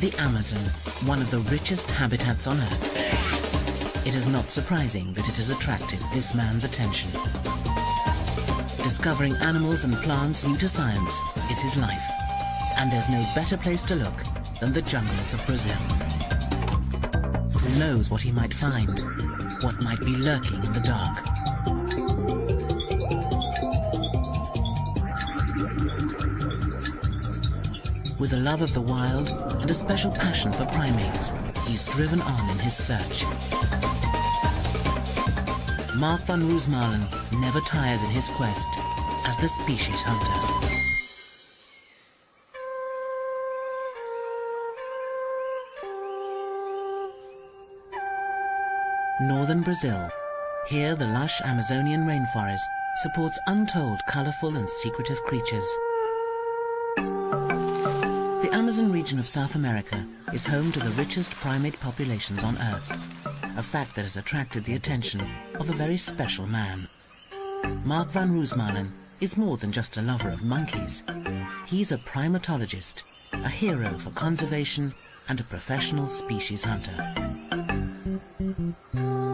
The Amazon, one of the richest habitats on Earth. It is not surprising that it has attracted this man's attention. Discovering animals and plants new to science is his life, and there's no better place to look than the jungles of Brazil. Who knows what he might find, what might be lurking in the dark. With a love of the wild and a special passion for primates, he's driven on in his search. Mark van Roosmalen never tires in his quest as the species hunter. Northern Brazil. Here the lush Amazonian rainforest supports untold colourful and secretive creatures. The Amazon region of South America is home to the richest primate populations on Earth, a fact that has attracted the attention of a very special man. Mark van Roosmalen is more than just a lover of monkeys. He's a primatologist, a hero for conservation and a professional species hunter.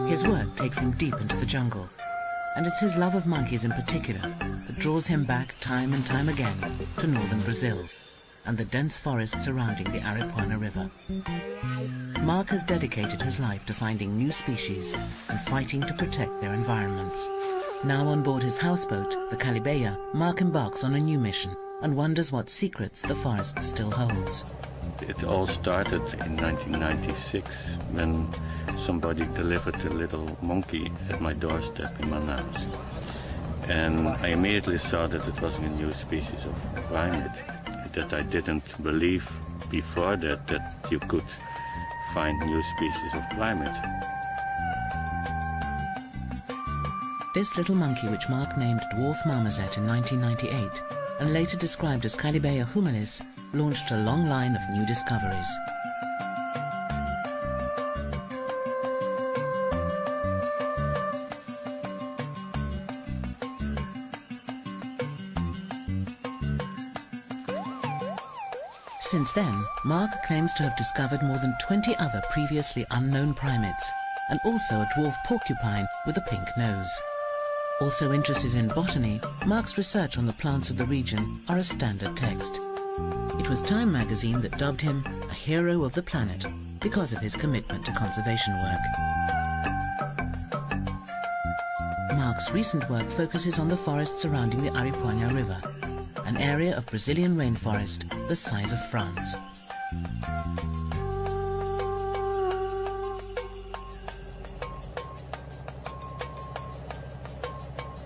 His work takes him deep into the jungle, and it's his love of monkeys in particular that draws him back time and time again to northern Brazil and the dense forest surrounding the Aripuana River. Mark has dedicated his life to finding new species and fighting to protect their environments. Now on board his houseboat, the Calibeia, Mark embarks on a new mission and wonders what secrets the forest still holds. It all started in 1996 when somebody delivered a little monkey at my doorstep in Manaus. And I immediately saw that it was a new species of primate, that I didn't believe before that you could find new species of primate. This little monkey, which Mark named Dwarf Marmoset in 1998 and later described as Calibeia humilis, launched a long line of new discoveries. Since then, Mark claims to have discovered more than 20 other previously unknown primates, and also a dwarf porcupine with a pink nose. Also interested in botany, Mark's research on the plants of the region are a standard text. It was Time magazine that dubbed him a hero of the planet because of his commitment to conservation work. Mark's recent work focuses on the forest surrounding the Aripuana River, an area of Brazilian rainforest the size of France.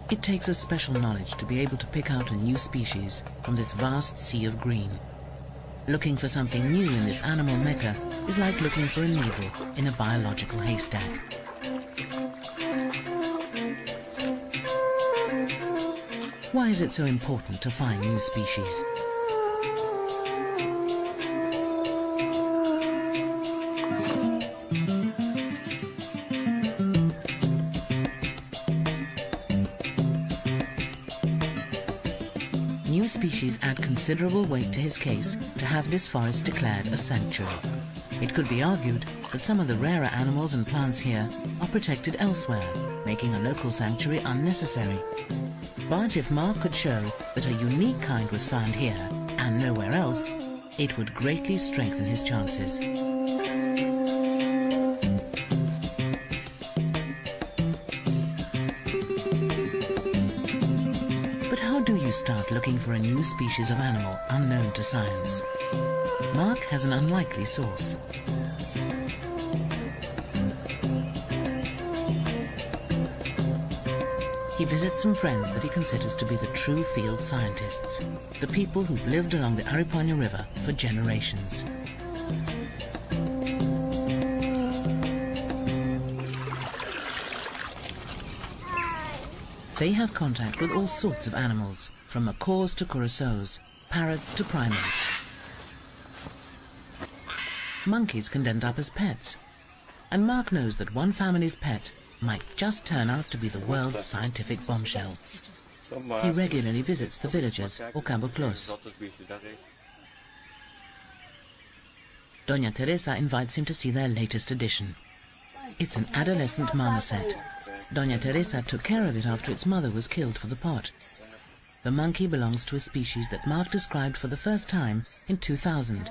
It takes a special knowledge to be able to pick out a new species from this vast sea of green. Looking for something new in this animal mecca is like looking for a needle in a biological haystack. Why is it so important to find new species? New species add considerable weight to his case to have this forest declared a sanctuary. It could be argued that some of the rarer animals and plants here are protected elsewhere, making a local sanctuary unnecessary. But if Mark could show that a unique kind was found here and nowhere else, it would greatly strengthen his chances. But how do you start looking for a new species of animal unknown to science? Mark has an unlikely source. He visits some friends that he considers to be the true field scientists, the people who've lived along the Aripuana River for generations. They have contact with all sorts of animals, from macaws to curassows, parrots to primates. Monkeys can end up as pets, and Mark knows that one family's pet might just turn out to be the world's scientific bombshell. He regularly visits the villages or caboclos. Doña Teresa invites him to see their latest addition. It's an adolescent marmoset. Doña Teresa took care of it after its mother was killed for the pot. The monkey belongs to a species that Mark described for the first time in 2000.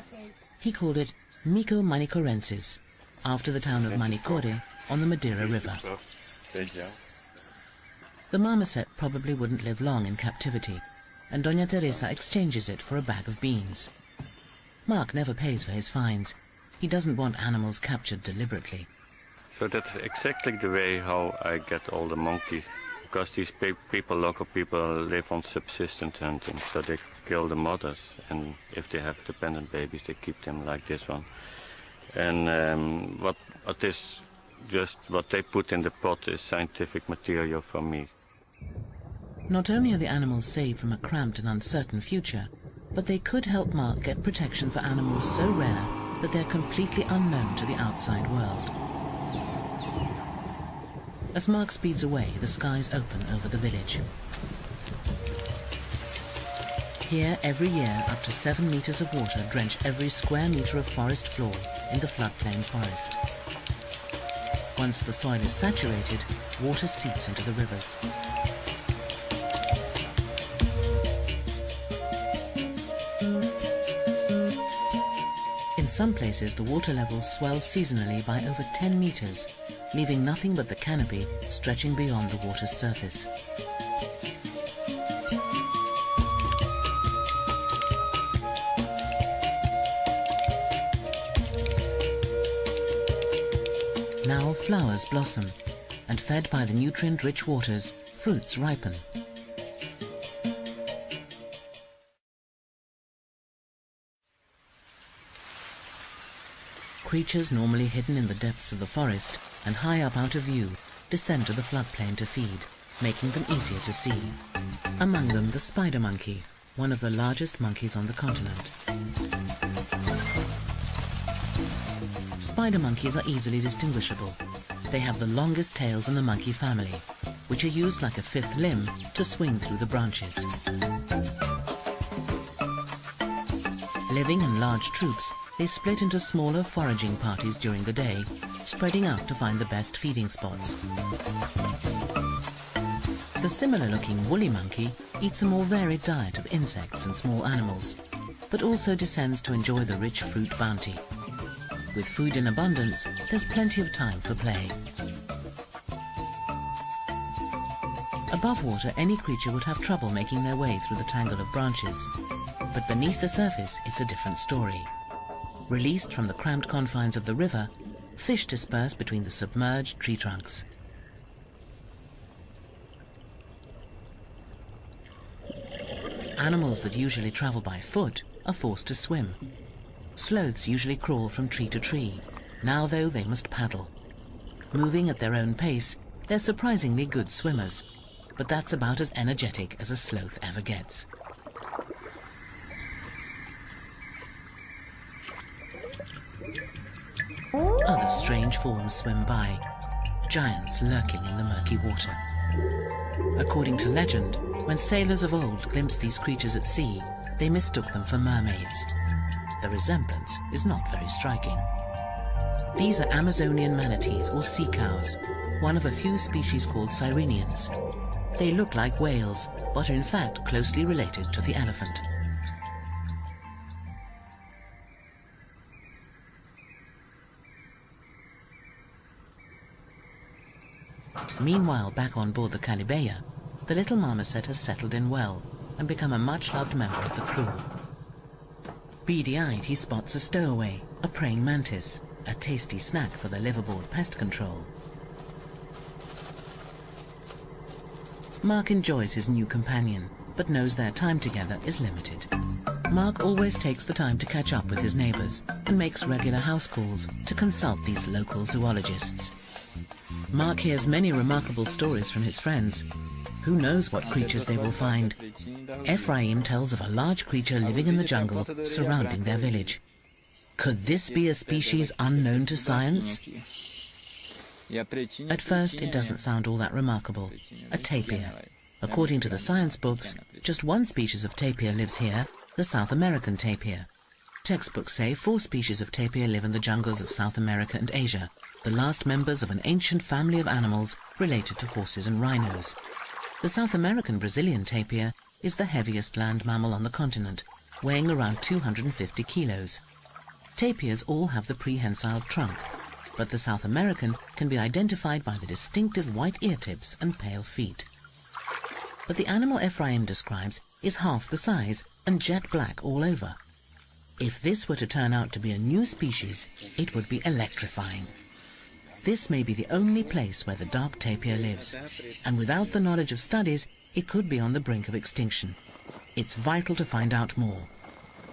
He called it Mico manicorensis, after the town of Manicore on the Madeira River. The marmoset probably wouldn't live long in captivity, and Doña Teresa exchanges it for a bag of beans. Mark never pays for his finds. He doesn't want animals captured deliberately. So that's exactly the way how I get all the monkeys, because these people, local people, live on subsistence hunting, so they kill the mothers, and if they have dependent babies, they keep them like this one. And what is just what they put in the pot is scientific material for me. Not only are the animals saved from a cramped and uncertain future, but they could help Mark get protection for animals so rare that they're completely unknown to the outside world. As Mark speeds away, the skies open over the village. Here, every year, up to 7 meters of water drench every square meter of forest floor in the floodplain forest. Once the soil is saturated, water seeps into the rivers. In some places, the water levels swell seasonally by over 10 meters, leaving nothing but the canopy stretching beyond the water's surface. Now flowers blossom, and fed by the nutrient-rich waters, fruits ripen. Creatures normally hidden in the depths of the forest and high up out of view descend to the floodplain to feed, making them easier to see. Among them, the spider monkey, one of the largest monkeys on the continent. Spider monkeys are easily distinguishable. They have the longest tails in the monkey family, which are used like a fifth limb to swing through the branches. Living in large troops, they split into smaller foraging parties during the day, spreading out to find the best feeding spots. The similar-looking woolly monkey eats a more varied diet of insects and small animals, but also descends to enjoy the rich fruit bounty. With food in abundance, there's plenty of time for play. Above water, any creature would have trouble making their way through the tangle of branches. But beneath the surface, it's a different story. Released from the cramped confines of the river, fish disperse between the submerged tree trunks. Animals that usually travel by foot are forced to swim. Sloths usually crawl from tree to tree. Now, though, they must paddle. Moving at their own pace, they're surprisingly good swimmers, but that's about as energetic as a sloth ever gets. Other strange forms swim by, giants lurking in the murky water. According to legend, when sailors of old glimpsed these creatures at sea, they mistook them for mermaids. The resemblance is not very striking. These are Amazonian manatees or sea cows, one of a few species called sirenians. They look like whales, but are in fact closely related to the elephant. Meanwhile, back on board the Calibeya, the little marmoset has settled in well and become a much-loved member of the crew. Beady-eyed, he spots a stowaway, a praying mantis, a tasty snack for the liveaboard pest control. Mark enjoys his new companion, but knows their time together is limited. Mark always takes the time to catch up with his neighbors and makes regular house calls to consult these local zoologists. Mark hears many remarkable stories from his friends. Who knows what creatures they will find? Ephraim tells of a large creature living in the jungle surrounding their village. Could this be a species unknown to science? At first, it doesn't sound all that remarkable. A tapir. According to the science books, just one species of tapir lives here, the South American tapir. Textbooks say 4 species of tapir live in the jungles of South America and Asia, the last members of an ancient family of animals related to horses and rhinos. The South American Brazilian tapir is the heaviest land mammal on the continent, weighing around 250 kilos. Tapirs all have the prehensile trunk, but the South American can be identified by the distinctive white ear tips and pale feet. But the animal Ephraim describes is half the size and jet black all over. If this were to turn out to be a new species, it would be electrifying. This may be the only place where the dark tapir lives, and without the knowledge of studies, it could be on the brink of extinction. It's vital to find out more,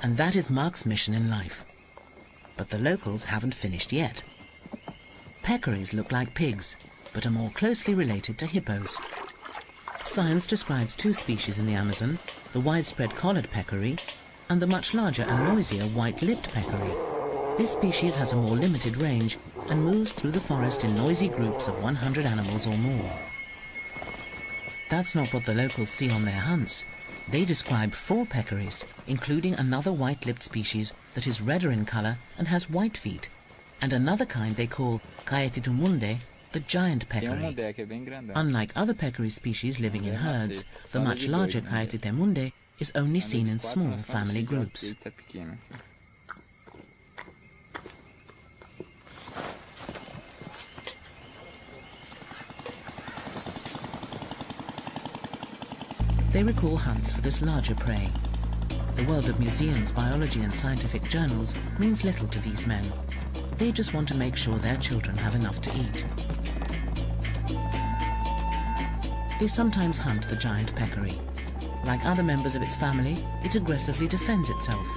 and that is Mark's mission in life. But the locals haven't finished yet. Peccaries look like pigs, but are more closely related to hippos. Science describes 2 species in the Amazon, the widespread collared peccary and the much larger and noisier white-lipped peccary. This species has a more limited range and moves through the forest in noisy groups of 100 animals or more. That's not what the locals see on their hunts. They describe 4 peccaries, including another white-lipped species that is redder in color and has white feet, and another kind they call Caetitumundi, the giant peccary. Unlike other peccary species living in herds, the much larger Caetitumundi is only seen in small family groups. They recall hunts for this larger prey. The world of museums, biology and scientific journals means little to these men. They just want to make sure their children have enough to eat. They sometimes hunt the giant peccary. Like other members of its family, it aggressively defends itself,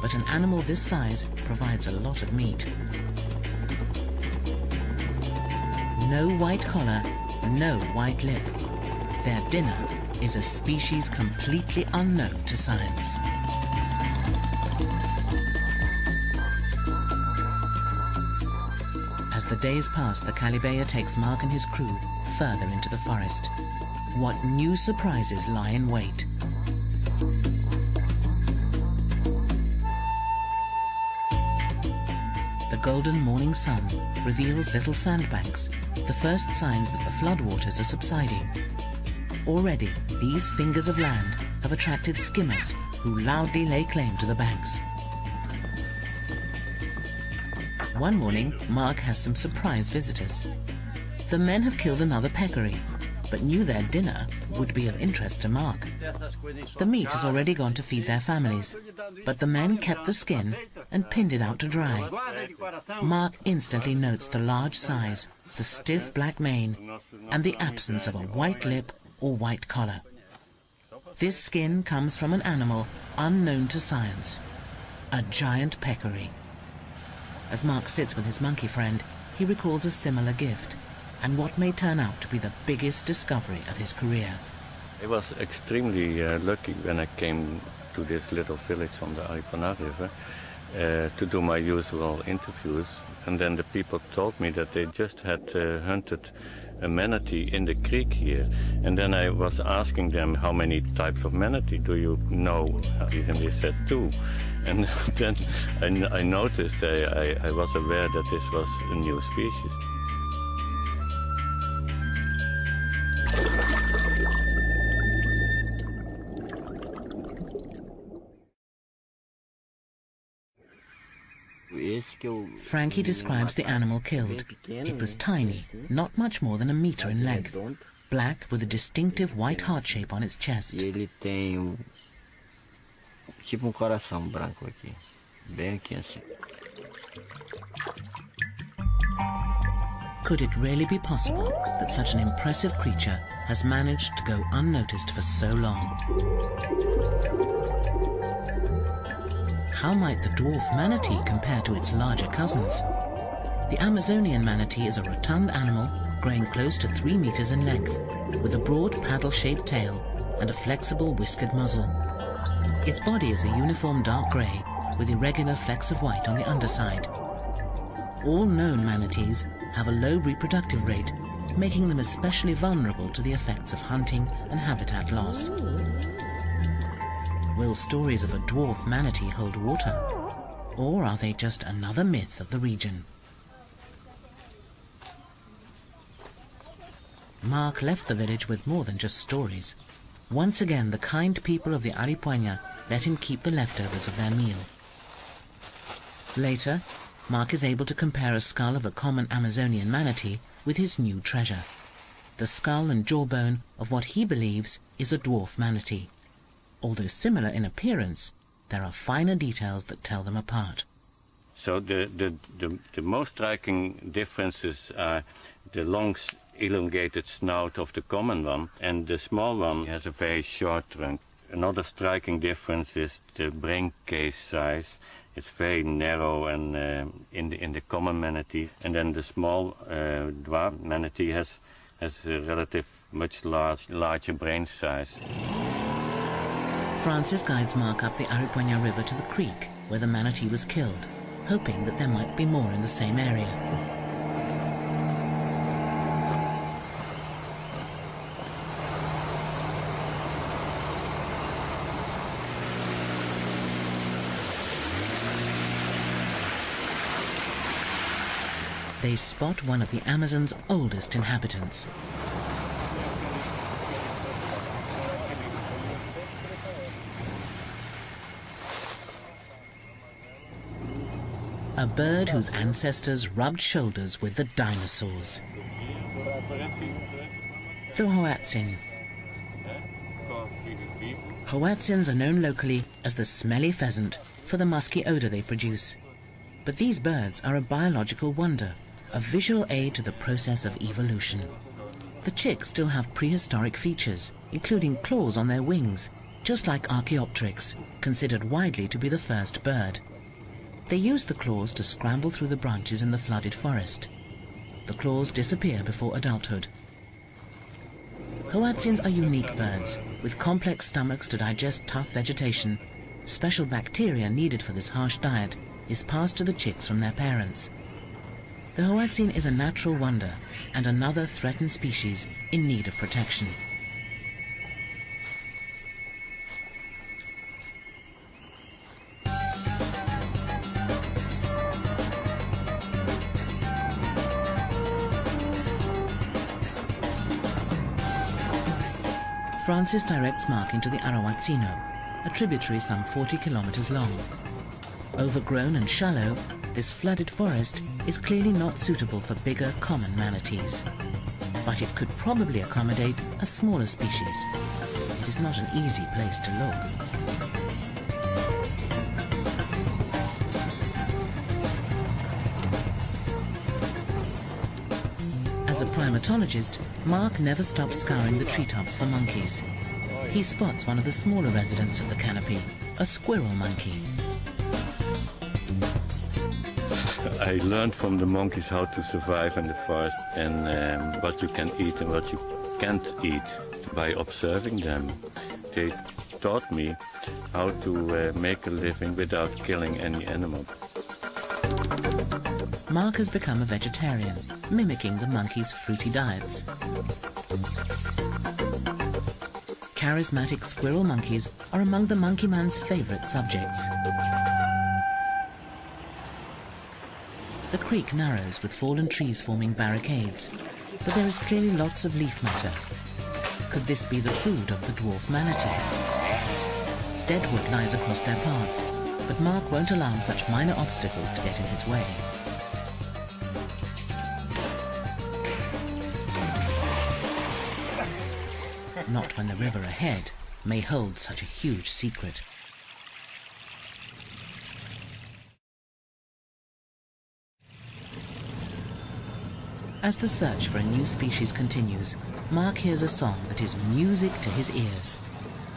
but an animal this size provides a lot of meat. No white collar, no white lip. Their dinner is a species completely unknown to science. As the days pass, the Calibeya takes Mark and his crew further into the forest. What new surprises lie in wait? The golden morning sun reveals little sandbanks, the first signs that the floodwaters are subsiding. Already, these fingers of land have attracted skimmers who loudly lay claim to the banks. One morning, Mark has some surprise visitors. The men have killed another peccary, but knew their dinner would be of interest to Mark. The meat has already gone to feed their families, but the men kept the skin and pinned it out to dry. Mark instantly notes the large size, the stiff black mane, and the absence of a white lip or white collar. This skin comes from an animal unknown to science, a giant peccary. As Mark sits with his monkey friend, he recalls a similar gift, and what may turn out to be the biggest discovery of his career. I was extremely lucky when I came to this little village on the Iberian River to do my usual interviews, and then the people told me that they just had hunted a manatee in the creek here, and then I was asking them how many types of manatee do you know, and they said 2. And then I noticed, I was aware that this was a new species. Frankie describes the animal killed. It was tiny, not much more than a meter in length, black with a distinctive white heart shape on its chest. Could it really be possible that such an impressive creature has managed to go unnoticed for so long? How might the dwarf manatee compare to its larger cousins? The Amazonian manatee is a rotund animal growing close to 3 meters in length, with a broad paddle-shaped tail and a flexible whiskered muzzle. Its body is a uniform dark grey with irregular flecks of white on the underside. All known manatees have a low reproductive rate, making them especially vulnerable to the effects of hunting and habitat loss. Will stories of a dwarf manatee hold water? Or are they just another myth of the region? Mark left the village with more than just stories. Once again, the kind people of the Aripuanã let him keep the leftovers of their meal. Later, Mark is able to compare a skull of a common Amazonian manatee with his new treasure, the skull and jawbone of what he believes is a dwarf manatee. Although similar in appearance, there are finer details that tell them apart. So the most striking differences are the long elongated snout of the common one, and the small one has a very short trunk. Another striking difference is the brain case size. It's very narrow and in the common manatee, and then the small dwarf manatee has a relative much larger brain size. Francis guides Mark up the Aripuanã River to the creek where the manatee was killed, hoping that there might be more in the same area. They spot one of the Amazon's oldest inhabitants. A bird whose ancestors rubbed shoulders with the dinosaurs. The Hoatzin. Hoatzins are known locally as the smelly pheasant for the musky odor they produce. But these birds are a biological wonder, a visual aid to the process of evolution. The chicks still have prehistoric features, including claws on their wings, just like Archaeopteryx, considered widely to be the first bird. They use the claws to scramble through the branches in the flooded forest. The claws disappear before adulthood. Hoatzins are unique birds, with complex stomachs to digest tough vegetation. Special bacteria needed for this harsh diet is passed to the chicks from their parents. The Hoatzin is a natural wonder and another threatened species in need of protection. Francis directs Mark into the Arawatzino, a tributary some 40 kilometers long. Overgrown and shallow, this flooded forest is clearly not suitable for bigger common manatees. But it could probably accommodate a smaller species. It is not an easy place to look. As a primatologist, Mark never stops scouring the treetops for monkeys. He spots one of the smaller residents of the canopy, a squirrel monkey. I learned from the monkeys how to survive in the forest and what you can eat and what you can't eat by observing them. They taught me how to make a living without killing any animal. Mark has become a vegetarian, mimicking the monkeys' fruity diets. Charismatic squirrel monkeys are among the monkey man's favorite subjects. The creek narrows with fallen trees forming barricades, but there is clearly lots of leaf matter. Could this be the food of the dwarf manatee? Deadwood lies across their path, but Mark won't allow such minor obstacles to get in his way. Not when the river ahead may hold such a huge secret. As the search for a new species continues, Mark hears a song that is music to his ears,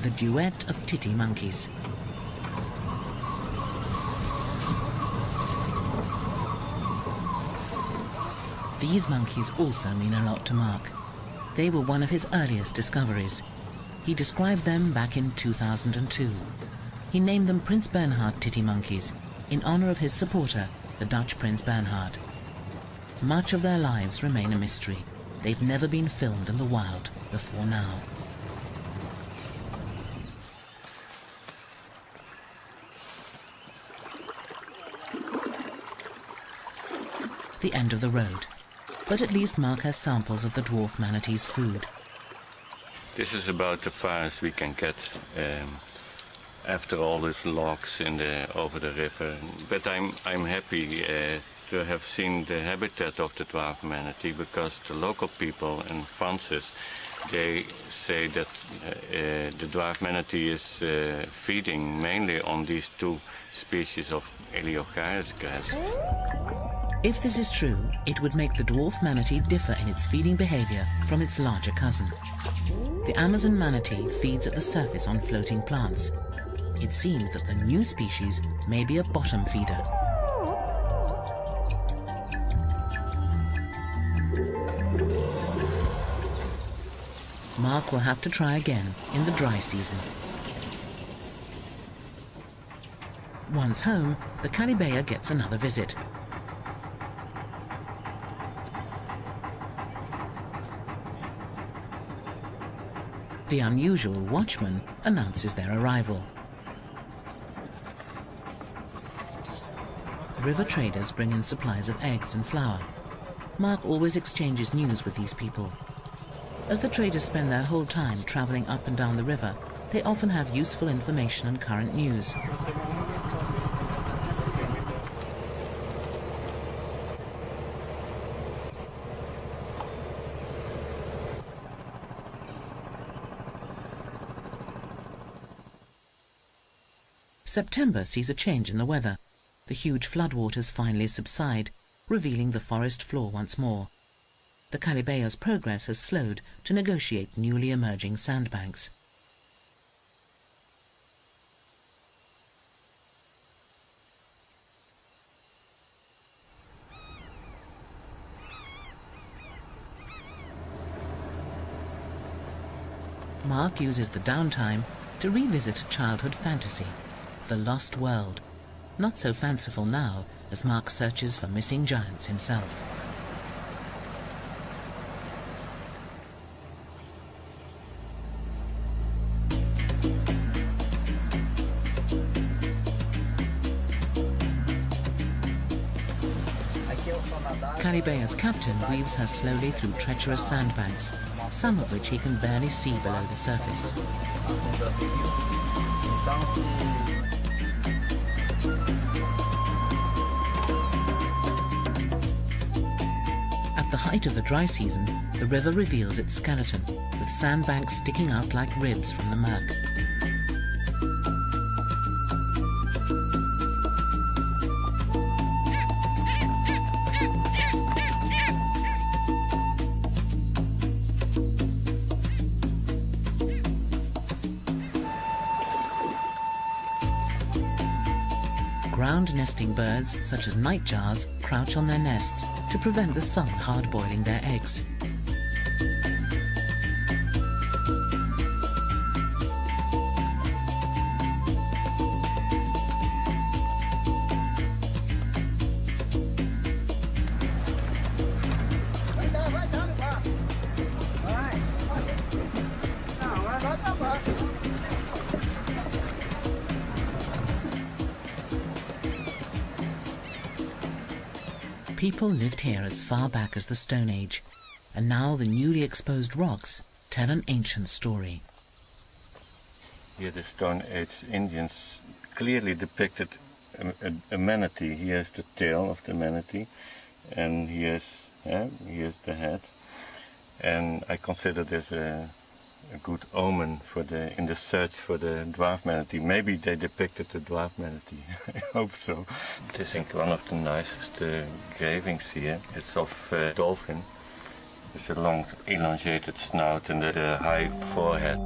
the duet of titty monkeys. These monkeys also mean a lot to Mark. They were one of his earliest discoveries. He described them back in 2002. He named them Prince Bernhard titty monkeys in honor of his supporter, the Dutch Prince Bernhard. Much of their lives remain a mystery. They've never been filmed in the wild before now. the end of the road. But at least Mark has samples of the dwarf manatee's food. This is about the farthest we can get after all these logs over the river. But I'm happy to have seen the habitat of the dwarf manatee, because the local people in Francis, they say that the dwarf manatee is feeding mainly on these two species of Eliocharis grass. If this is true, it would make the dwarf manatee differ in its feeding behavior from its larger cousin. The Amazon manatee feeds at the surface on floating plants. It seems that the new species may be a bottom feeder. Mark will have to try again in the dry season. Once home, the Calibea gets another visit. The unusual watchman announces their arrival. River traders bring in supplies of eggs and flour. Mark always exchanges news with these people. As the traders spend their whole time traveling up and down the river, they often have useful information and current news. September sees a change in the weather. The huge floodwaters finally subside, revealing the forest floor once more. The Calibea's progress has slowed to negotiate newly emerging sandbanks. Mark uses the downtime to revisit a childhood fantasy, the Lost World. Not so fanciful now as Mark searches for missing giants himself. Calibea's captain weaves her slowly through treacherous sandbanks, some of which he can barely see below the surface. At the height of the dry season, the river reveals its skeleton, with sandbanks sticking out like ribs from the murk. Ground-nesting birds, such as nightjars, crouch on their nests to prevent the sun hard-boiling their eggs. People lived here as far back as the Stone Age, and now the newly exposed rocks tell an ancient story. Here the Stone Age Indians clearly depicted a manatee. Here's the tail of the manatee, and here's the head. And I consider this a good omen in the search for the dwarf manatee. Maybe they depicted the dwarf manatee. I hope so. This is one of the nicest engravings here. It's of a dolphin. It's a long, elongated snout and a high forehead.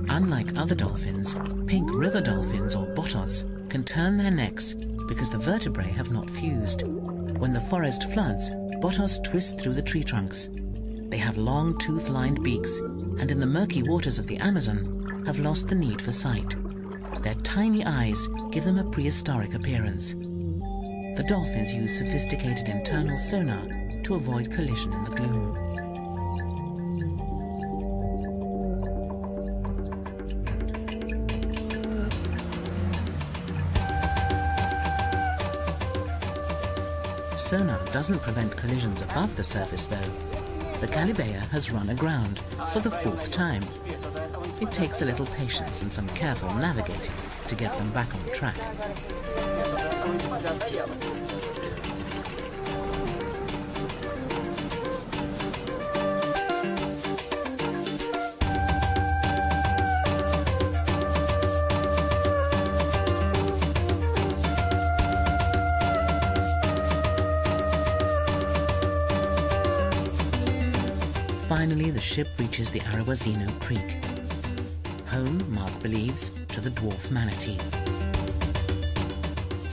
Unlike other dolphins, pink river dolphins or botos can turn their necks because the vertebrae have not fused. When the forest floods, botos twist through the tree trunks. They have long tooth-lined beaks, and in the murky waters of the Amazon have lost the need for sight. Their tiny eyes give them a prehistoric appearance. The dolphins use sophisticated internal sonar to avoid collision in the gloom. sonar doesn't prevent collisions above the surface, though. The Calibea has run aground for the 4th time. It takes a little patience and some careful navigating to get them back on track. Finally, the ship reaches the Arawazino Creek. Home, Mark believes, to the dwarf manatee.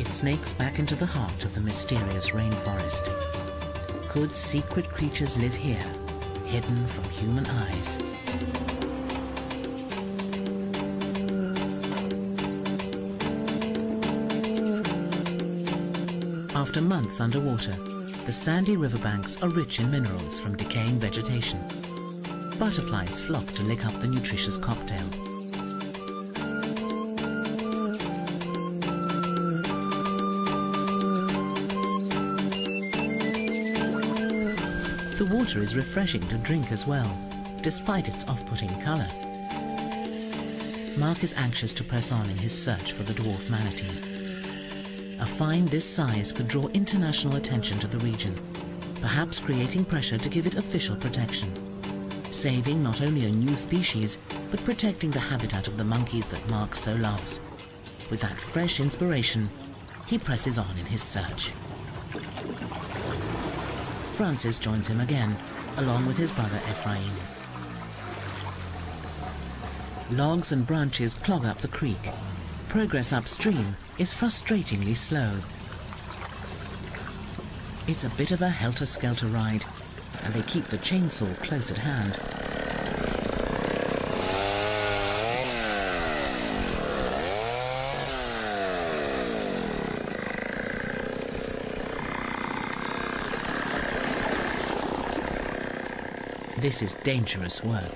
It snakes back into the heart of the mysterious rainforest. Could secret creatures live here, hidden from human eyes? After months underwater, the sandy riverbanks are rich in minerals from decaying vegetation. Butterflies flock to lick up the nutritious cocktail. The water is refreshing to drink as well, despite its off-putting colour. Mark is anxious to press on in his search for the dwarf manatee. A find this size could draw international attention to the region, perhaps creating pressure to give it official protection, saving not only a new species, but protecting the habitat of the monkeys that Mark so loves. With that fresh inspiration, he presses on in his search. Francis joins him again, along with his brother Ephraim. Logs and branches clog up the creek. Progress upstream is frustratingly slow. It's a bit of a helter-skelter ride, and they keep the chainsaw close at hand. This is dangerous work.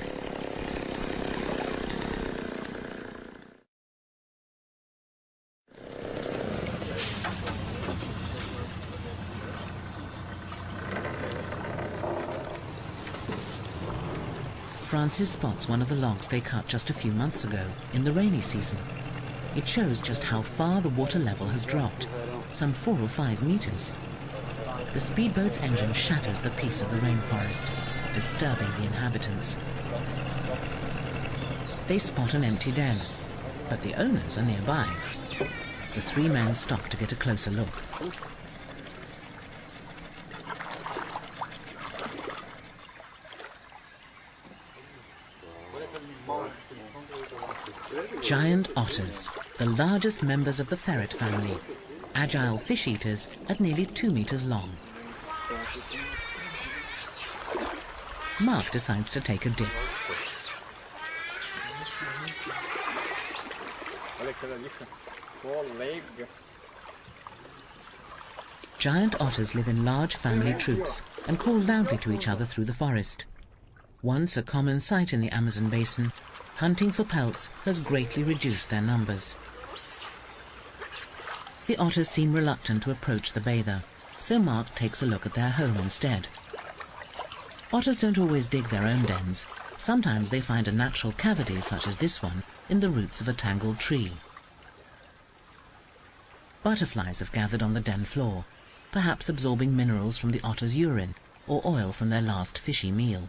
Francis spots one of the logs they cut just a few months ago, in the rainy season. It shows just how far the water level has dropped, some 4 or 5 meters. The speedboat's engine shatters the peace of the rainforest, disturbing the inhabitants. They spot an empty den, but the owners are nearby. The 3 men stop to get a closer look. Giant otters, the largest members of the ferret family, agile fish eaters at nearly 2 meters long. Mark decides to take a dip. Giant otters live in large family troops and call loudly to each other through the forest. Once a common sight in the Amazon basin, hunting for pelts has greatly reduced their numbers. The otters seem reluctant to approach the bather, so Mark takes a look at their home instead. Otters don't always dig their own dens. Sometimes they find a natural cavity, such as this one, in the roots of a tangled tree. Butterflies have gathered on the den floor, perhaps absorbing minerals from the otter's urine or oil from their last fishy meal.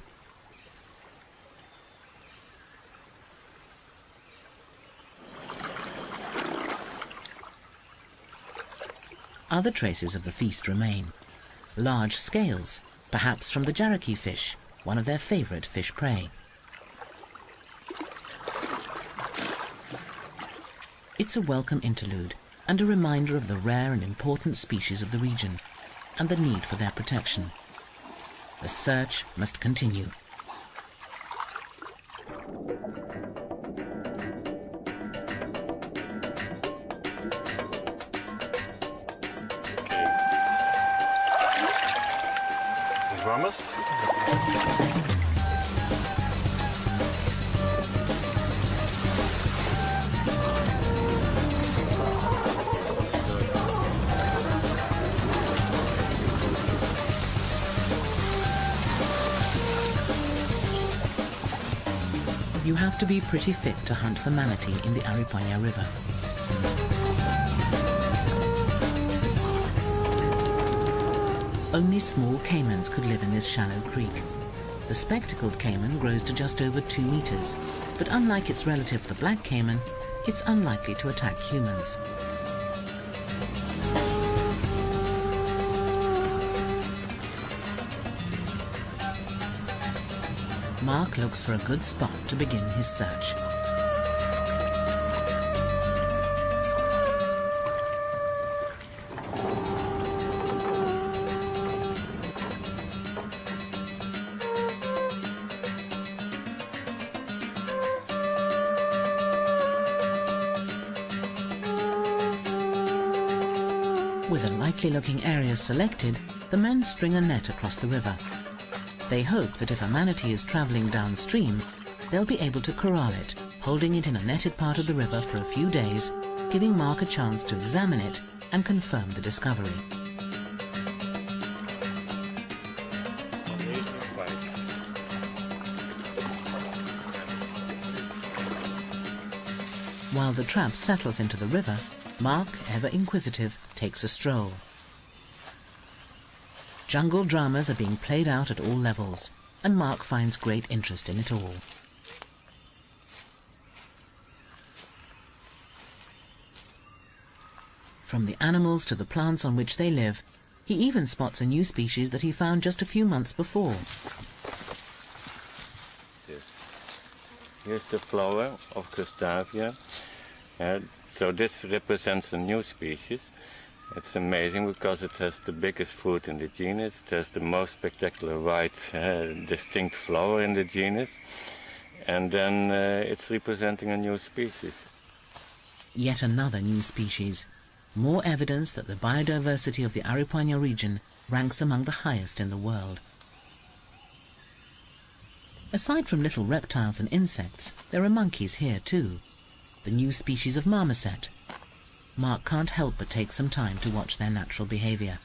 Other traces of the feast remain. Large scales, perhaps from the jarraky fish, one of their favorite fish prey. It's a welcome interlude and a reminder of the rare and important species of the region and the need for their protection. The search must continue. Vamos. have to be pretty fit to hunt for manatee in the Aripuanã River. Only small caimans could live in this shallow creek. The spectacled caiman grows to just over 2 meters, but unlike its relative the black caiman, it's unlikely to attack humans. Mark looks for a good spot to begin his search. With a likely-looking area selected, the men string a net across the river. They hope that if a manatee is travelling downstream, they'll be able to corral it, holding it in a netted part of the river for a few days, giving Mark a chance to examine it and confirm the discovery. While the trap settles into the river, Mark, ever inquisitive, takes a stroll. Jungle dramas are being played out at all levels, and Mark finds great interest in it all. From the animals to the plants on which they live, he even spots a new species that he found just a few months before. Here's the flower of Gustavia. So this represents a new species. It's amazing because it has the biggest fruit in the genus. It has the most spectacular white, distinct flower in the genus. And then it's representing a new species. Yet another new species. More evidence that the biodiversity of the Aripuanã region ranks among the highest in the world. Aside from little reptiles and insects, there are monkeys here too. The new species of marmoset. Mark can't help but take some time to watch their natural behavior.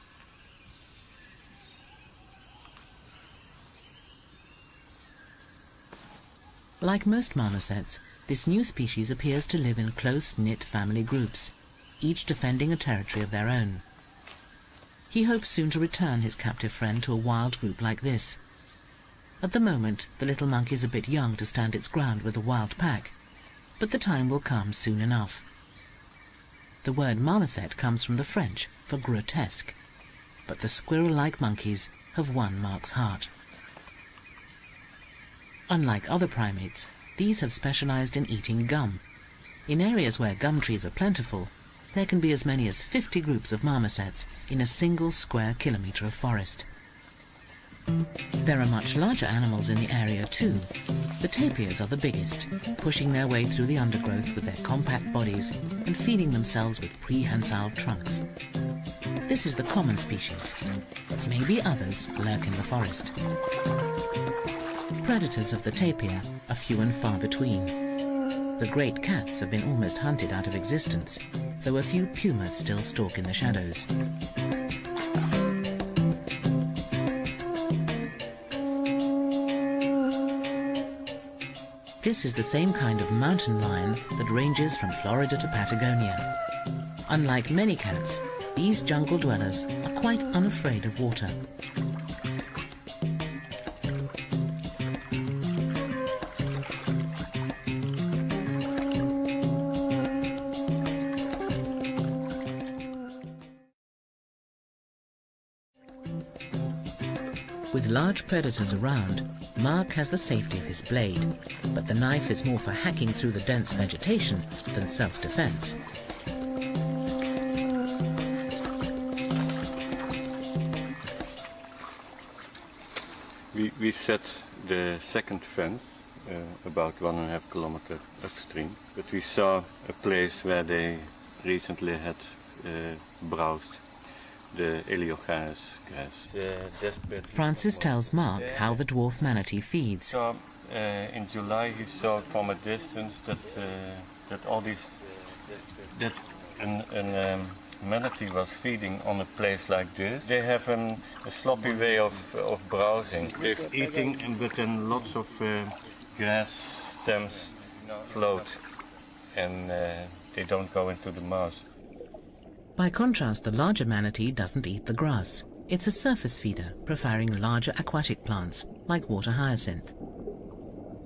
Like most marmosets, this new species appears to live in close-knit family groups, each defending a territory of their own. He hopes soon to return his captive friend to a wild group like this. At the moment, the little monkey's a bit young to stand its ground with a wild pack, but the time will come soon enough. The word marmoset comes from the French for grotesque, but the squirrel-like monkeys have won Mark's heart. Unlike other primates, these have specialized in eating gum. In areas where gum trees are plentiful, there can be as many as 50 groups of marmosets in a single square kilometre of forest. There are much larger animals in the area too. The tapirs are the biggest, pushing their way through the undergrowth with their compact bodies and feeding themselves with prehensile trunks. This is the common species, but maybe others lurk in the forest. Predators of the tapir are few and far between. The great cats have been almost hunted out of existence, though a few pumas still stalk in the shadows. This is the same kind of mountain lion that ranges from Florida to Patagonia. Unlike many cats, these jungle dwellers are quite unafraid of water. With large predators around, Mark has the safety of his blade, but the knife is more for hacking through the dense vegetation than self-defense. We set the second fence about 1.5 kilometers upstream, but we saw a place where they recently had browsed the Eliogaris grass. Francis tells Mark how the dwarf manatee feeds. So, in July he saw from a distance that a manatee was feeding on a place like this. They have a sloppy way of browsing. They're eating, but then lots of grass stems float and they don't go into the mouth. By contrast, the larger manatee doesn't eat the grass. It's a surface feeder, preferring larger aquatic plants like water hyacinth.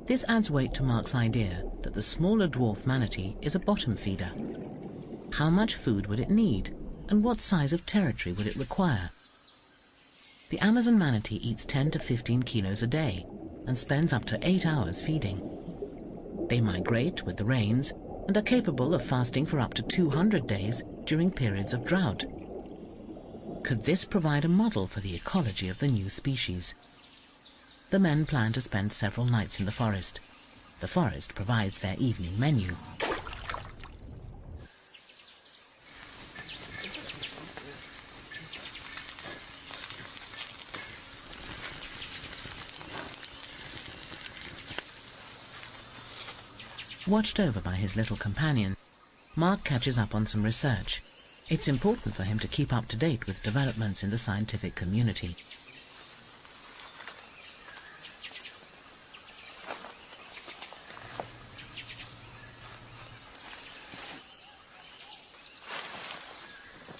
This adds weight to Mark's idea that the smaller dwarf manatee is a bottom feeder. How much food would it need, and what size of territory would it require? The Amazon manatee eats 10 to 15 kilos a day and spends up to 8 hours feeding. They migrate with the rains and are capable of fasting for up to 200 days during periods of drought. Could this provide a model for the ecology of the new species? The men plan to spend several nights in the forest. The forest provides their evening menu. Watched over by his little companion, Mark catches up on some research. It's important for him to keep up to date with developments in the scientific community.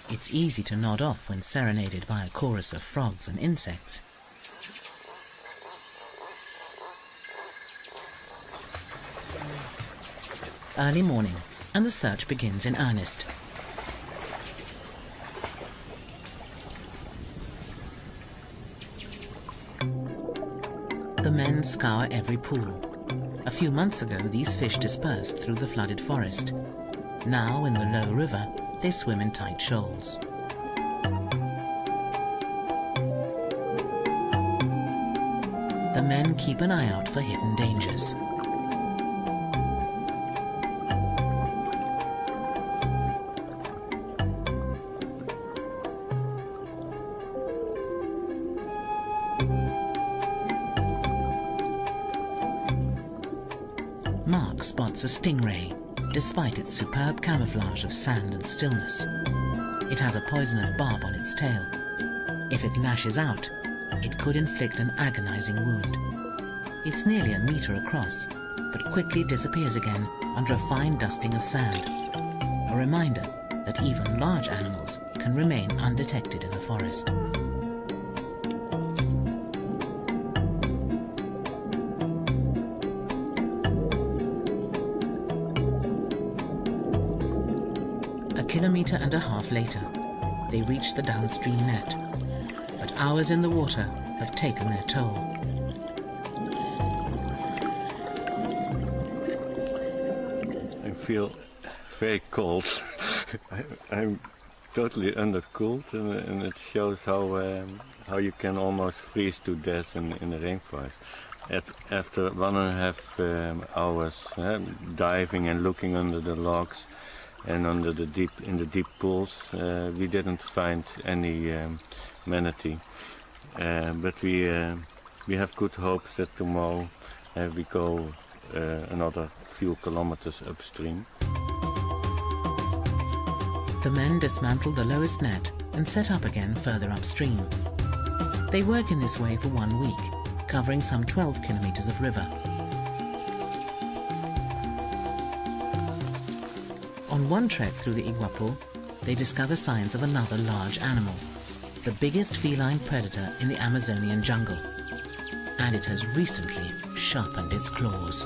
It's easy to nod off when serenaded by a chorus of frogs and insects. Early morning, and the search begins in earnest. The men scour every pool. A few months ago, these fish dispersed through the flooded forest. Now, in the low river, they swim in tight shoals. The men keep an eye out for hidden dangers. Mark spots a stingray, despite its superb camouflage of sand and stillness. It has a poisonous barb on its tail. If it lashes out, it could inflict an agonizing wound. It's nearly a meter across, but quickly disappears again under a fine dusting of sand. A reminder that even large animals can remain undetected in the forest. A kilometer and a half later, they reach the downstream net, but hours in the water have taken their toll. I feel very cold. I'm totally undercooled, and it shows how you can almost freeze to death in the rainforest. After 1.5 hours diving and looking under the logs and under the deep pools, we didn't find any manatee. But we have good hopes that tomorrow we go another few kilometers upstream. The men dismantle the lowest net and set up again further upstream. They work in this way for 1 week, covering some 12 kilometers of river. On one trek through the Iguapu, they discover signs of another large animal, the biggest feline predator in the Amazonian jungle. And it has recently sharpened its claws.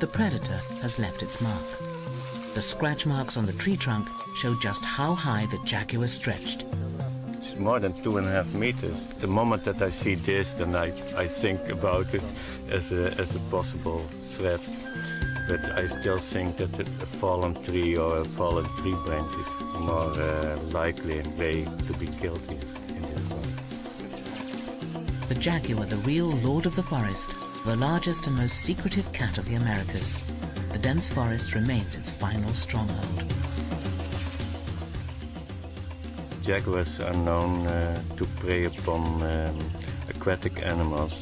The predator has left its mark. The scratch marks on the tree trunk show just how high the jaguar stretched. It's more than 2.5 meters. The moment that I see this, then I think about it as a possible threat. But I still think that a fallen tree or a fallen tree branch is more likely way to be killed in this one. The jaguar, the real lord of the forest, the largest and most secretive cat of the Americas. The dense forest remains its final stronghold. Jaguars are known to prey upon aquatic animals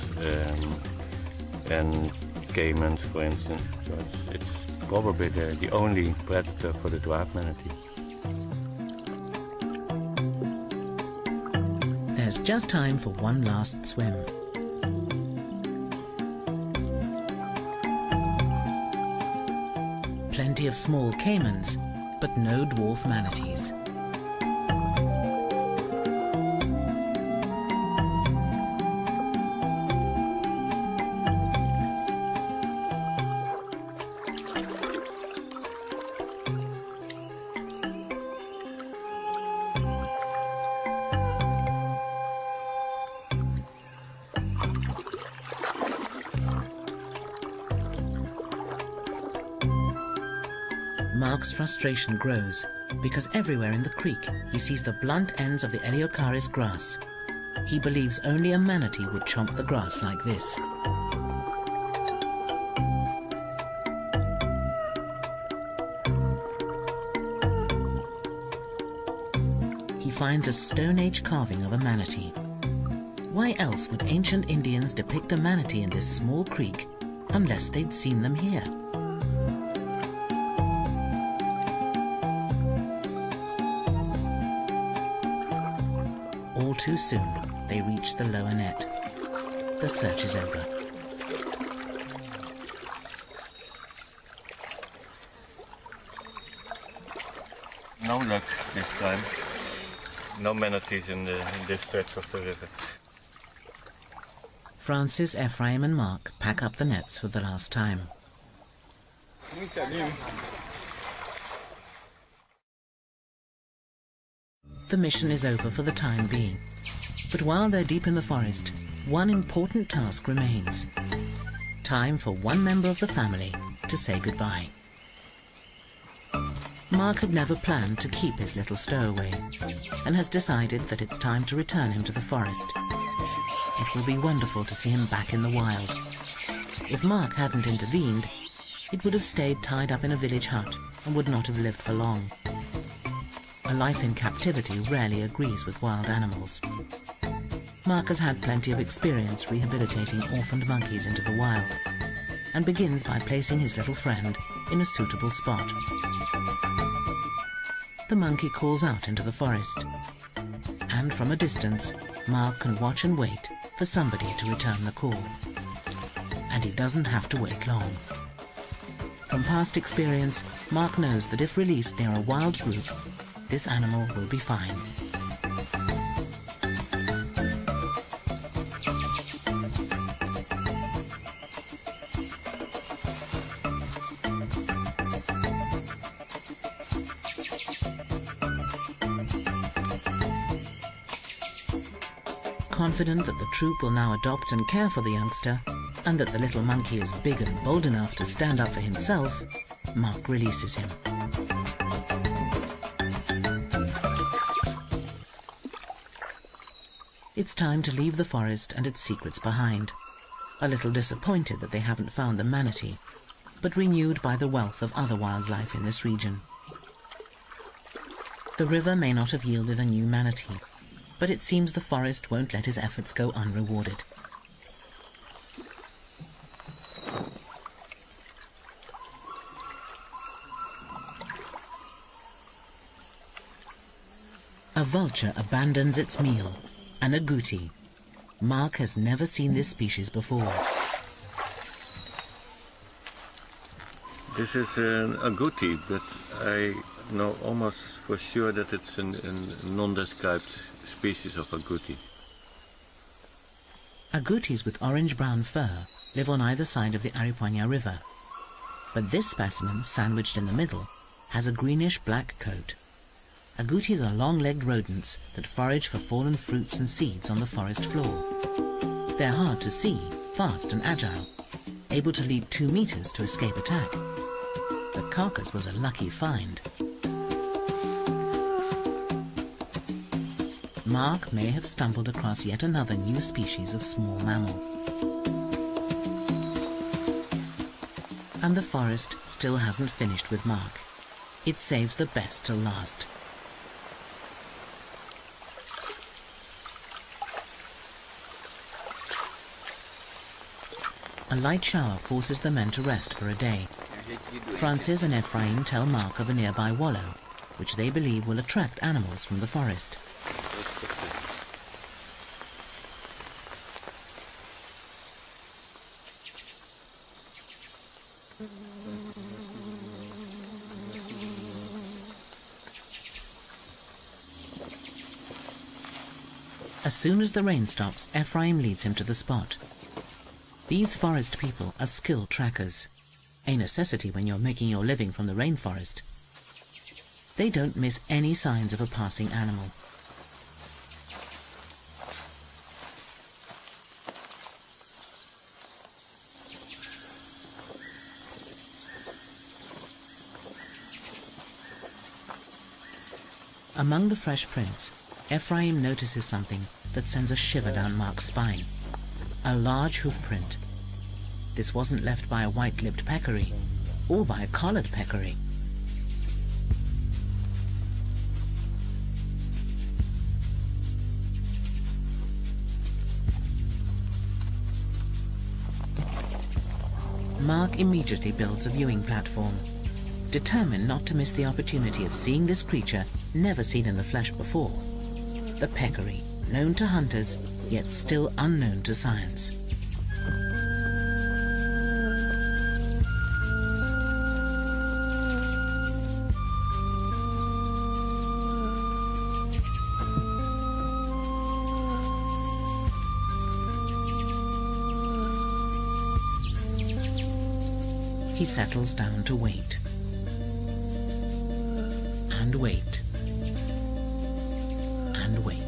and caimans, for instance. So it's probably the only predator for the dwarf manatee. There's just time for one last swim. Plenty of small caimans, but no dwarf manatees. Mark's frustration grows because everywhere in the creek he sees the blunt ends of the Eleocharis grass. He believes only a manatee would chomp the grass like this. He finds a Stone Age carving of a manatee. Why else would ancient Indians depict a manatee in this small creek unless they'd seen them here? All too soon, they reach the lower net. The search is over. No luck this time. No manatees in this stretch of the river. Francis, Ephraim and Mark pack up the nets for the last time. The mission is over for the time being. But while they're deep in the forest, one important task remains. Time for one member of the family to say goodbye. Mark had never planned to keep his little stowaway and has decided that it's time to return him to the forest. It will be wonderful to see him back in the wild. If Mark hadn't intervened, it would have stayed tied up in a village hut and would not have lived for long. A life in captivity rarely agrees with wild animals. Mark has had plenty of experience rehabilitating orphaned monkeys into the wild and begins by placing his little friend in a suitable spot. The monkey calls out into the forest, and from a distance, Mark can watch and wait for somebody to return the call. And he doesn't have to wait long. From past experience, Mark knows that if released near a wild group, this animal will be fine. Confident that the troop will now adopt and care for the youngster, and that the little monkey is big and bold enough to stand up for himself, Mark releases him. It's time to leave the forest and its secrets behind. A little disappointed that they haven't found the manatee, but renewed by the wealth of other wildlife in this region. The river may not have yielded a new manatee, but it seems the forest won't let his efforts go unrewarded. A vulture abandons its meal, an agouti. Mark has never seen this species before. This is an agouti, but I know almost for sure that it's a non-described species of agouti. Agoutis with orange-brown fur live on either side of the Aripuanã River, but this specimen, sandwiched in the middle, has a greenish-black coat. Agoutis are long-legged rodents that forage for fallen fruits and seeds on the forest floor. They're hard to see, fast and agile, able to leap 2 meters to escape attack. The carcass was a lucky find. Mark may have stumbled across yet another new species of small mammal. And the forest still hasn't finished with Mark. It saves the best till last. A light shower forces the men to rest for a day. Francis and Ephraim tell Mark of a nearby wallow, which they believe will attract animals from the forest. As soon as the rain stops, Ephraim leads him to the spot. These forest people are skilled trackers, a necessity when you're making your living from the rainforest. They don't miss any signs of a passing animal. Among the fresh prints, Ephraim notices something that sends a shiver down Mark's spine. A large hoof print. This wasn't left by a white-lipped peccary, or by a collared peccary. Mark immediately builds a viewing platform, determined not to miss the opportunity of seeing this creature never seen in the flesh before. The peccary, known to hunters, yet still unknown to science. He settles down to wait. And wait. And wait.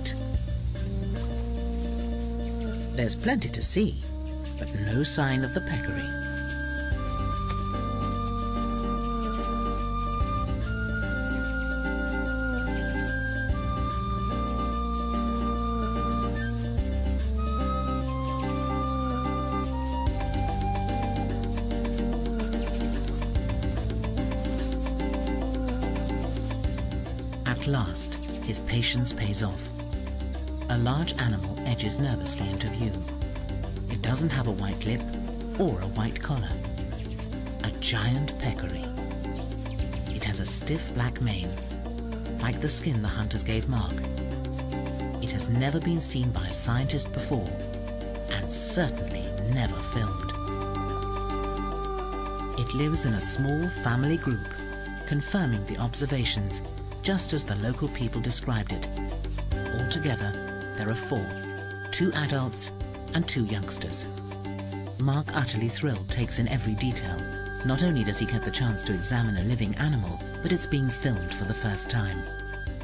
There's plenty to see, but no sign of the peccary. At last, his patience pays off. A large animal edges nervously into view. It doesn't have a white lip or a white collar. A giant peccary. It has a stiff black mane, like the skin the hunters gave Mark. It has never been seen by a scientist before, and certainly never filmed. It lives in a small family group, confirming the observations just as the local people described it. Altogether, there are 4, 2 adults and 2 youngsters. Mark, utterly thrilled, takes in every detail. Not only does he get the chance to examine a living animal, but it's being filmed for the first time.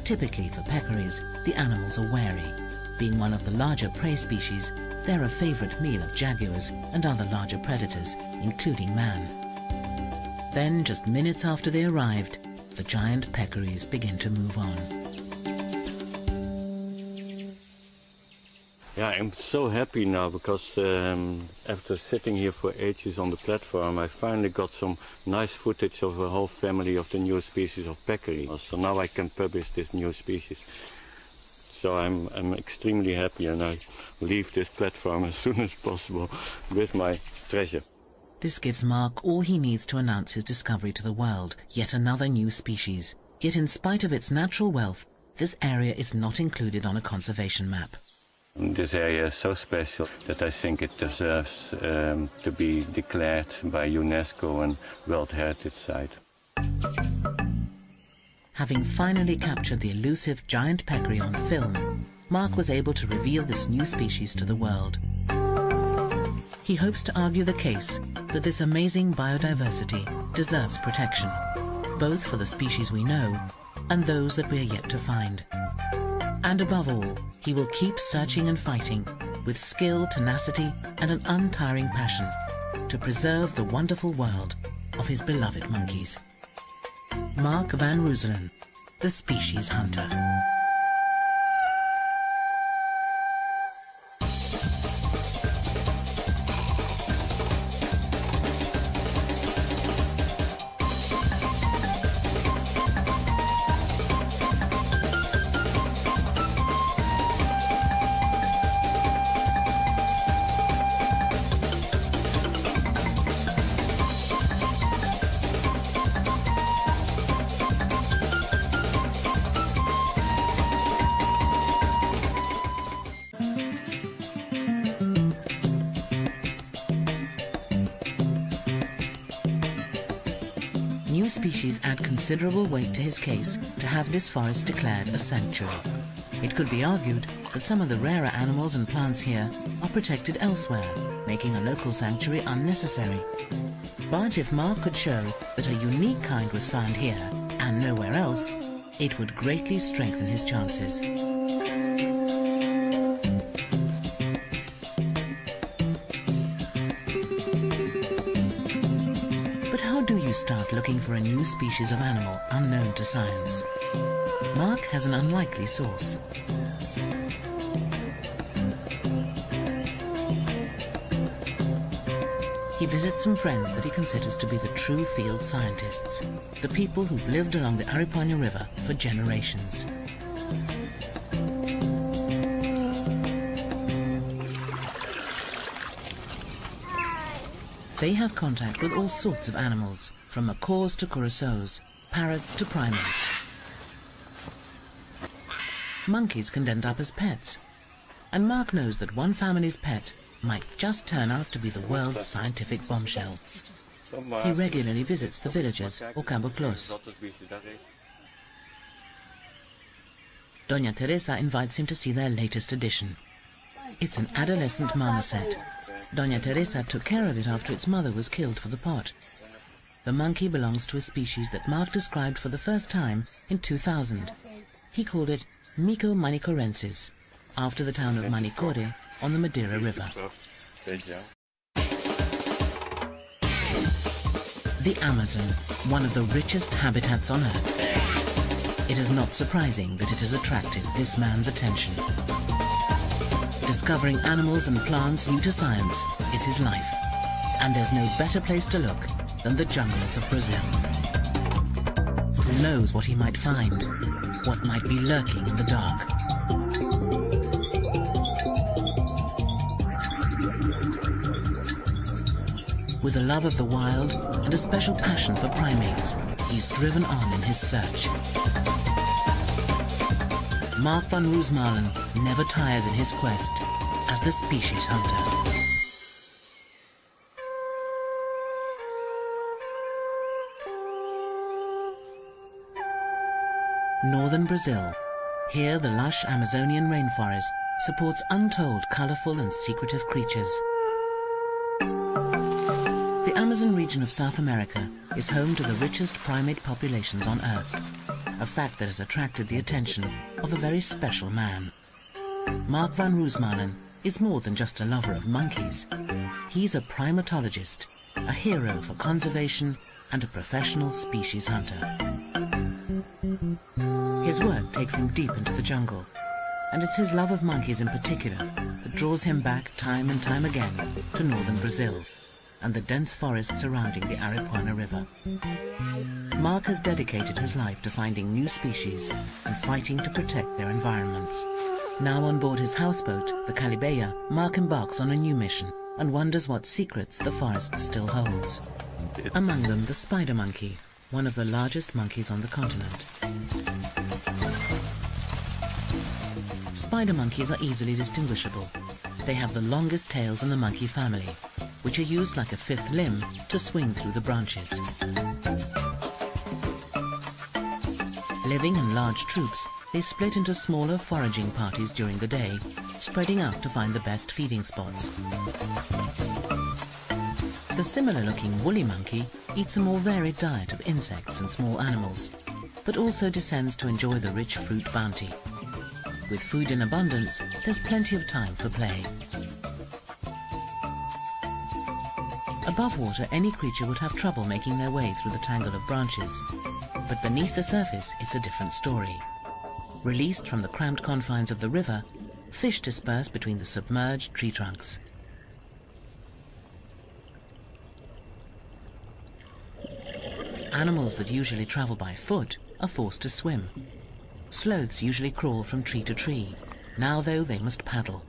Typically for peccaries, the animals are wary. Being one of the larger prey species, they're a favorite meal of jaguars and other larger predators, including man. Then, just minutes after they arrived, the giant peccaries begin to move on. Yeah, I'm so happy now because after sitting here for ages on the platform, I finally got some nice footage of a whole family of the new species of peccary. So now I can publish this new species. So I'm extremely happy, and I leave this platform as soon as possible with my treasure. This gives Mark all he needs to announce his discovery to the world, yet another new species. Yet in spite of its natural wealth, this area is not included on a conservation map. This area is so special that I think it deserves to be declared by UNESCO a World Heritage Site. Having finally captured the elusive giant peccary on film, Mark was able to reveal this new species to the world. He hopes to argue the case that this amazing biodiversity deserves protection, both for the species we know and those that we are yet to find. And above all, he will keep searching and fighting with skill, tenacity, and an untiring passion to preserve the wonderful world of his beloved monkeys. Mark van Rooselen, the species hunter. New species add considerable weight to his case to have this forest declared a sanctuary. It could be argued that some of the rarer animals and plants here are protected elsewhere, making a local sanctuary unnecessary. But if Mark could show that a unique kind was found here and nowhere else, it would greatly strengthen his chances. But how do you start looking for a new species of animal unknown to science? Mark has an unlikely source. He visits some friends that he considers to be the true field scientists, the people who've lived along the Aripuanã River for generations. They have contact with all sorts of animals, from macaws to curassows, parrots to primates. Monkeys can end up as pets, and Mark knows that one family's pet might just turn out to be the world's scientific bombshell. He regularly visits the villages or caboclos. Doña Teresa invites him to see their latest addition. It's an adolescent marmoset. Doña Teresa took care of it after its mother was killed for the pot. The monkey belongs to a species that Mark described for the first time in 2000. He called it Mico manicorensis, after the town of Manicore on the Madeira River. The Amazon, one of the richest habitats on Earth. It is not surprising that it has attracted this man's attention. Discovering animals and plants new to science is his life, and there's no better place to look than the jungles of Brazil. Who knows what he might find, what might be lurking in the dark. With a love of the wild and a special passion for primates, he's driven on in his search. Mark van Roosmalen never tires in his quest as the species hunter. Northern Brazil. Here the lush Amazonian rainforest supports untold colourful and secretive creatures. The Amazon region of South America is home to the richest primate populations on Earth, a fact that has attracted the attention of a very special man. Mark van Roosmalen is more than just a lover of monkeys. He's a primatologist, a hero for conservation and a professional species hunter. His work takes him deep into the jungle, and it's his love of monkeys in particular that draws him back time and time again to northern Brazil and the dense forest surrounding the Aripuanã River. Mark has dedicated his life to finding new species and fighting to protect their environments. Now on board his houseboat, the Calibeia, Mark embarks on a new mission and wonders what secrets the forest still holds. Among them, the spider monkey, one of the largest monkeys on the continent. Spider monkeys are easily distinguishable. They have the longest tails in the monkey family, which are used like a fifth limb to swing through the branches. Living in large troops, they split into smaller foraging parties during the day, spreading out to find the best feeding spots. The similar-looking woolly monkey eats a more varied diet of insects and small animals, but also descends to enjoy the rich fruit bounty. With food in abundance, there's plenty of time for play. Above water, any creature would have trouble making their way through the tangle of branches. But beneath the surface, it's a different story. Released from the cramped confines of the river, fish disperse between the submerged tree trunks. Animals that usually travel by foot are forced to swim. Sloths usually crawl from tree to tree. Now, though, they must paddle.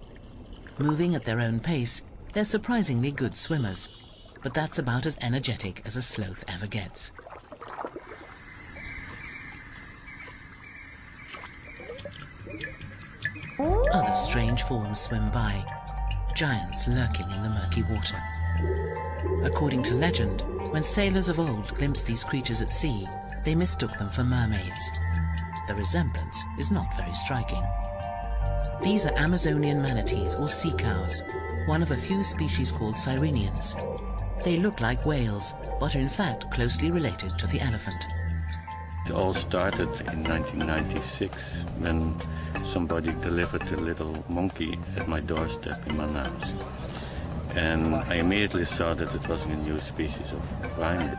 Moving at their own pace, they're surprisingly good swimmers, but that's about as energetic as a sloth ever gets. Other strange forms swim by, giants lurking in the murky water. According to legend, when sailors of old glimpsed these creatures at sea, they mistook them for mermaids. The resemblance is not very striking. These are Amazonian manatees or sea cows, one of a few species called sirenians. They look like whales, but are in fact closely related to the elephant. It all started in 1996 when somebody delivered a little monkey at my doorstep in Manaus. And I immediately saw that it was a new species of primate,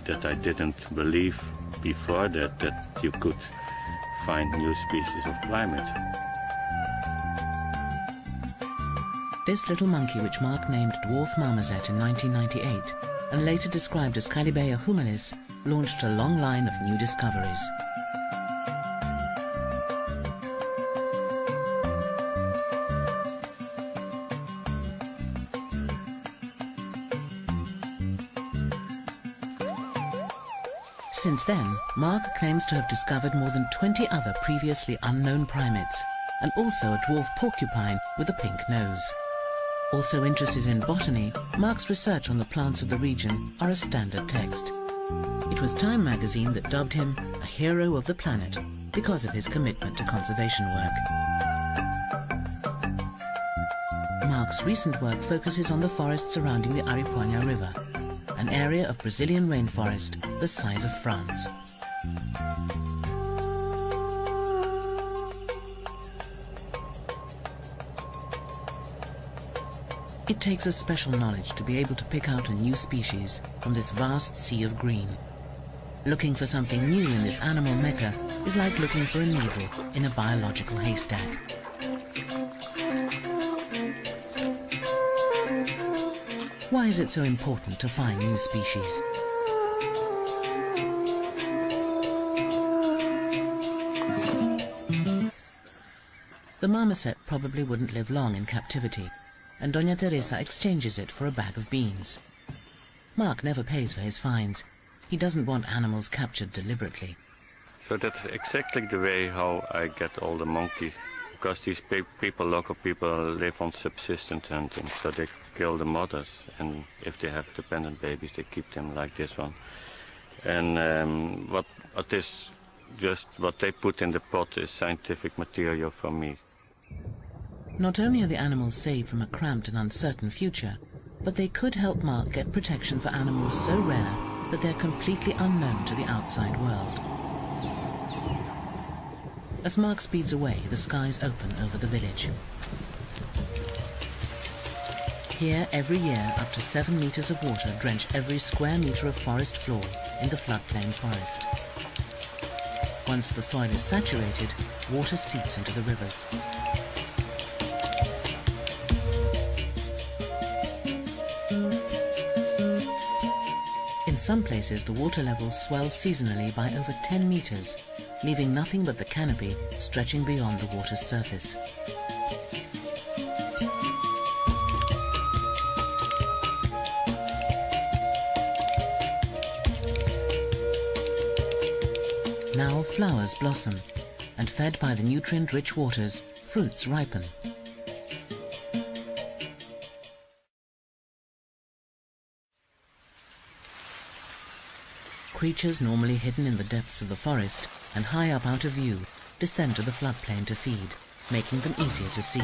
that I didn't believe before that you could find new species of primate. This little monkey, which Mark named Dwarf Marmoset in 1998 and later described as Calibeia humilis, launched a long line of new discoveries. Since then, Mark claims to have discovered more than 20 other previously unknown primates, and also a dwarf porcupine with a pink nose. Also interested in botany, Mark's research on the plants of the region are a standard text. It was Time magazine that dubbed him a hero of the planet because of his commitment to conservation work. Mark's recent work focuses on the forest surrounding the Aripuanã River, an area of Brazilian rainforest the size of France. It takes a special knowledge to be able to pick out a new species from this vast sea of green. Looking for something new in this animal mecca is like looking for a needle in a biological haystack. Why is it so important to find new species? The marmoset probably wouldn't live long in captivity, and Doña Teresa exchanges it for a bag of beans. Mark never pays for his finds. He doesn't want animals captured deliberately. So that's exactly the way how I get all the monkeys, because these people, local people, live on subsistence hunting, so they kill the mothers, and if they have dependent babies, they keep them like this one. And what is just what they put in the pot is scientific material for me. Not only are the animals saved from a cramped and uncertain future, but they could help Mark get protection for animals so rare that they're completely unknown to the outside world. As Mark speeds away, the skies open over the village. Here, every year, up to 7 meters of water drench every square meter of forest floor in the floodplain forest. Once the soil is saturated, water seeps into the rivers. In some places, the water levels swell seasonally by over 10 meters, leaving nothing but the canopy stretching beyond the water's surface. Now flowers blossom, and fed by the nutrient-rich waters, fruits ripen. Creatures normally hidden in the depths of the forest and high up out of view descend to the floodplain to feed, making them easier to see.